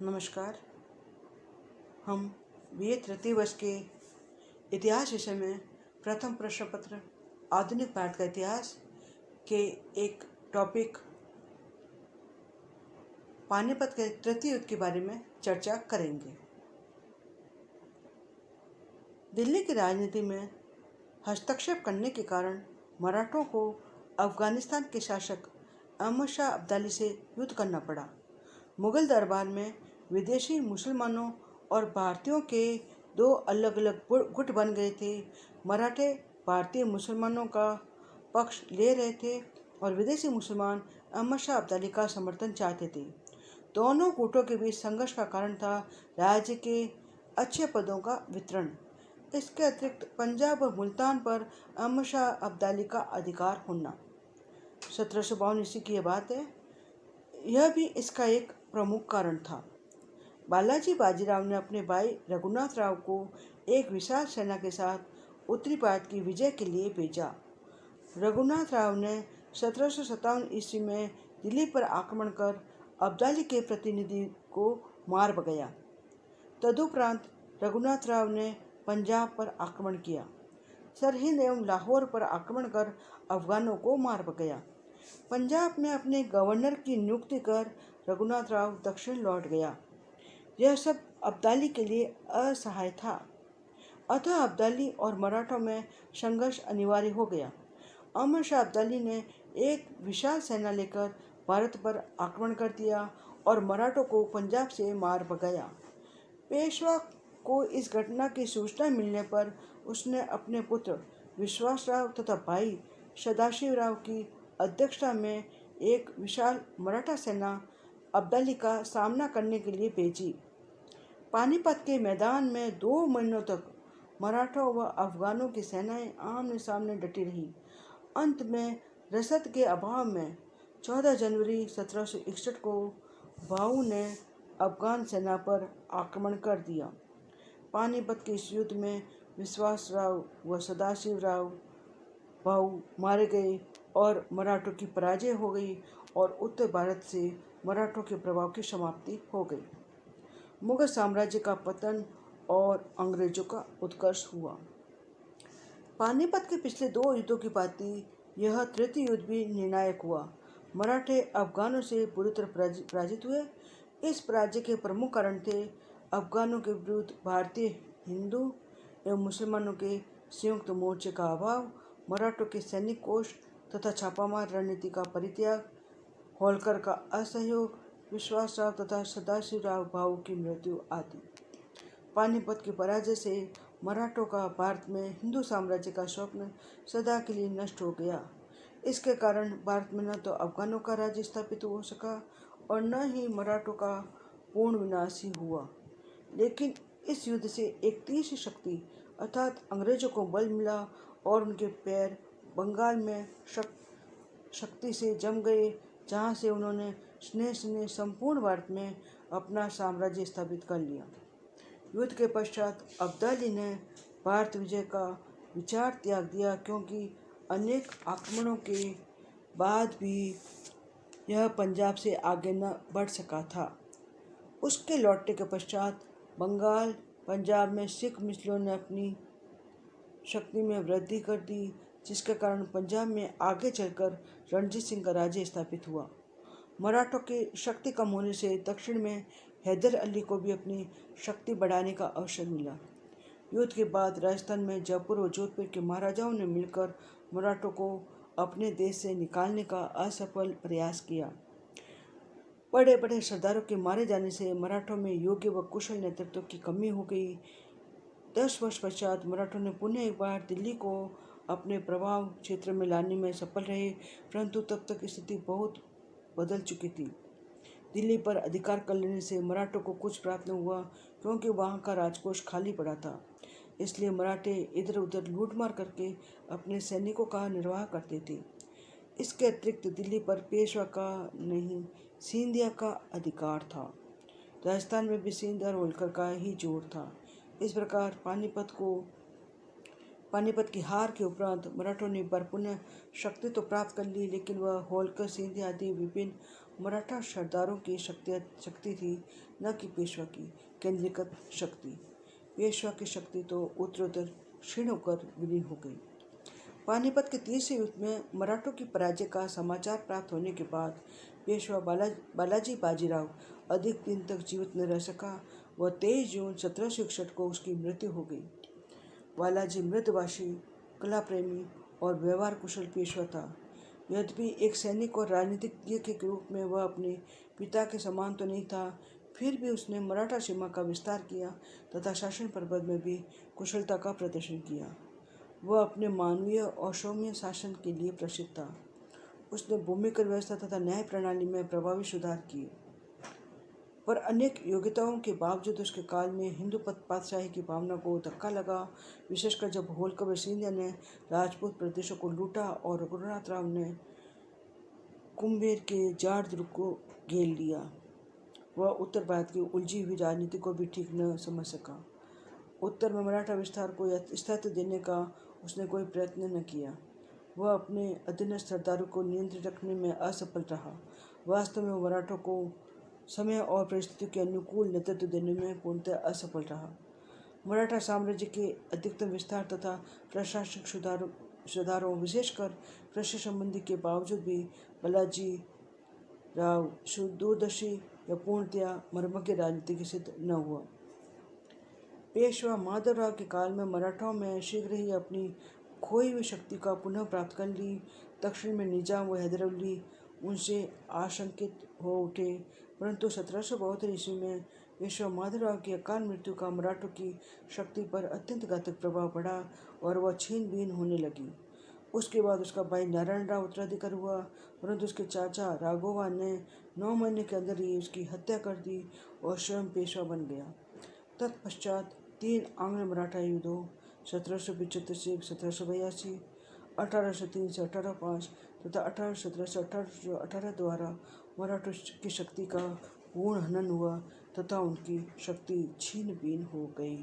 नमस्कार। हम बीए तृतीय वर्ष के इतिहास विषय में प्रथम प्रश्न पत्र आधुनिक भारत का इतिहास के एक टॉपिक पानीपत के तृतीय युद्ध के बारे में चर्चा करेंगे। दिल्ली की राजनीति में हस्तक्षेप करने के कारण मराठों को अफगानिस्तान के शासक अहमद शाह अब्दाली से युद्ध करना पड़ा। मुगल दरबार में विदेशी मुसलमानों और भारतीयों के दो अलग अलग गुट बन गए थे। मराठे भारतीय मुसलमानों का पक्ष ले रहे थे और विदेशी मुसलमान अहमद शाह अब्दाली का समर्थन चाहते थे। दोनों गुटों के बीच संघर्ष का कारण था राज्य के अच्छे पदों का वितरण। इसके अतिरिक्त पंजाब और मुल्तान पर अहमद शाह अब्दाली का अधिकार होना। 1752 ईस्वी की यह बात है। यह भी इसका एक प्रमुख कारण था। बालाजी बाजीराव ने अपने भाई रघुनाथ राव को एक विशाल सेना के साथ उत्तरी भारत की विजय के लिए भेजा। रघुनाथ राव ने 1757 ईस्वी में दिल्ली पर आक्रमण कर अब्दाली के प्रतिनिधि को मार भगाया। तदुपरांत रघुनाथ राव ने पंजाब पर आक्रमण किया। सरहिंद एवं लाहौर पर आक्रमण कर अफगानों को मार भगाया। पंजाब में अपने गवर्नर की नियुक्ति कर रघुनाथ राव दक्षिण लौट गया। यह सब अब्दाली के लिए असहाय था। अतः अब्दाली और मराठों में संघर्ष अनिवार्य हो गया। अहमद शाह अब्दाली ने एक विशाल सेना लेकर भारत पर आक्रमण कर दिया और मराठों को पंजाब से मार भगाया। पेशवा को इस घटना की सूचना मिलने पर उसने अपने पुत्र विश्वासराव तथा भाई सदाशिवराव की अध्यक्षता में एक विशाल मराठा सेना अब्दाली का सामना करने के लिए भेजी। पानीपत के मैदान में 2 महीनों तक मराठों व अफगानों की सेनाएं आमने सामने डटी रही। अंत में रसद के अभाव में 14 जनवरी 1761 को भाऊ ने अफगान सेना पर आक्रमण कर दिया। पानीपत के इस युद्ध में विश्वासराव व सदाशिवराव भाऊ मारे गए और मराठों की पराजय हो गई और उत्तर भारत से मराठों के प्रभाव की समाप्ति हो गई। मुगल साम्राज्य का पतन और अंग्रेजों का उत्कर्ष हुआ। पानीपत के पिछले 2 युद्धों की भांति यह तृतीय युद्ध भी निर्णायक हुआ। मराठे अफगानों से बुरी तरह पराजित हुए। इस पराजय के प्रमुख कारण थे अफगानों के विरुद्ध भारतीय हिंदू एवं मुसलमानों के संयुक्त मोर्चे का अभाव, मराठों के सैनिक कोष तथा छापामार रणनीति का परित्याग, होलकर का असहयोग, विश्वासराव तथा सदाशिवराव भाऊ की मृत्यु आदि। पानीपत की पराजय से मराठों का भारत में हिंदू साम्राज्य का स्वप्न सदा के लिए नष्ट हो गया। इसके कारण भारत में न तो अफगानों का राज्य स्थापित हो सका और न ही मराठों का पूर्ण विनाश ही हुआ। लेकिन इस युद्ध से एक तीसरी शक्ति अर्थात अंग्रेजों को बल मिला और उनके पैर बंगाल में शक्ति से जम गए, जहाँ से उन्होंने स्नेह संपूर्ण भारत में अपना साम्राज्य स्थापित कर लिया। युद्ध के पश्चात अब्दाली ने भारत विजय का विचार त्याग दिया, क्योंकि अनेक आक्रमणों के बाद भी यह पंजाब से आगे न बढ़ सका था। उसके लौटने के पश्चात बंगाल पंजाब में सिख मिसलों ने अपनी शक्ति में वृद्धि कर दी, जिसके कारण पंजाब में आगे चलकर रणजीत सिंह का राज्य स्थापित हुआ। मराठों की शक्ति कम होने से दक्षिण में हैदर अली को भी अपनी शक्ति बढ़ाने का अवसर मिला। युद्ध के बाद राजस्थान में जयपुर और जोधपुर के महाराजाओं ने मिलकर मराठों को अपने देश से निकालने का असफल प्रयास किया। बड़े बड़े सरदारों के मारे जाने से मराठों में योग्य व कुशल नेतृत्व की कमी हो गई। 10 वर्ष पश्चात मराठों ने पुनः एक बार दिल्ली को अपने प्रभाव क्षेत्र में लाने में सफल रहे, परंतु तब तक स्थिति बहुत बदल चुकी थी। दिल्ली पर अधिकार कर लेने से मराठों को कुछ प्राप्त न हुआ, क्योंकि वहाँ का राजकोष खाली पड़ा था। इसलिए मराठे इधर उधर लूटमार करके अपने सैनिकों का निर्वाह करते थे। इसके अतिरिक्त दिल्ली पर पेशवा का नहीं, सिंधिया का अधिकार था। राजस्थान में भी सिंध और होलकर का ही जोर था। इस प्रकार पानीपत की हार के उपरांत मराठों ने पुनः शक्ति तो प्राप्त कर ली, लेकिन वह होलकर, सिंधिया आदि विभिन्न मराठा सरदारों की शक्ति थी, न कि पेशवा की केंद्रीकृत शक्ति। पेशवा की शक्ति तो उत्तरोत्तर क्षीण होकर विलीन हो गई। पानीपत के तीसरे युद्ध में मराठों की पराजय का समाचार प्राप्त होने के बाद पेशवा बालाजी बाजीराव अधिक दिन तक जीवित न रह सका व 23 जून 1761 को उसकी मृत्यु हो गई। बालाजी मृदभाषी, कला प्रेमी और व्यवहार कुशल पेशवा था। यद्यपि एक सैनिक और राजनीतिज्ञ के रूप में वह अपने पिता के समान तो नहीं था, फिर भी उसने मराठा सीमा का विस्तार किया तथा शासन प्रबंध में भी कुशलता का प्रदर्शन किया। वह अपने मानवीय और सौम्य शासन के लिए प्रसिद्ध था। उसने भूमिकर व्यवस्था तथा न्याय प्रणाली में प्रभावी सुधार किए, पर अनेक योग्यताओं के बावजूद उसके काल में हिंदू पातशाही की भावना को धक्का लगा, विशेषकर जब होलकर सिंधिया ने राजपूत प्रदेशों को लूटा और रघुनाथ राव ने कुंभेर के जाट दुर्ग को घेर लिया। वह उत्तर भारत की उलझी हुई राजनीति को भी ठीक न समझ सका। उत्तर में मराठा विस्तार को स्थायित्व देने का उसने कोई प्रयत्न न किया। वह अपने अधीनस्थ सरदारों को नियंत्रित रखने में असफल रहा। वास्तव में वह मराठों को समय और परिस्थितियों के अनुकूल नेतृत्व देने में पूर्णतः असफल रहा। मराठा साम्राज्य के अधिकतम विस्तार तथा प्रशासनिक सुधारों विशेषकर कृषि संबंधी के बावजूद भी बालाजी राव दूरदर्शी या पूर्णतया मर्मज्ञ राजनीतिक सिद्ध न हुआ। पेशवा माधवराव के काल में मराठाओं में शीघ्र ही अपनी खोई हुई शक्ति का पुनः प्राप्त कर ली। दक्षिण में निजाम व हैदर अली उनसे आशंकित हो उठे, परंतु 1772 ईस्वी में पेशवा माधवराव की अकाल मृत्यु का मराठों की शक्ति पर अत्यंत घातक प्रभाव पड़ा और वह छीन बीन होने लगी। उसके बाद उसका भाई नारायण राव उत्तराधिकारी हुआ, परंतु उसके चाचा राघोवा ने 9 महीने के अंदर ही उसकी हत्या कर दी और स्वयं पेशवा बन गया। तत्पश्चात 3 आंग्ल मराठा युद्धों 1775 से 1782, 1803 से 1805 तथा 1817 से 1818 द्वारा मराठों की शक्ति का पूर्ण हनन हुआ तथा उनकी शक्ति छीन बीन हो गई।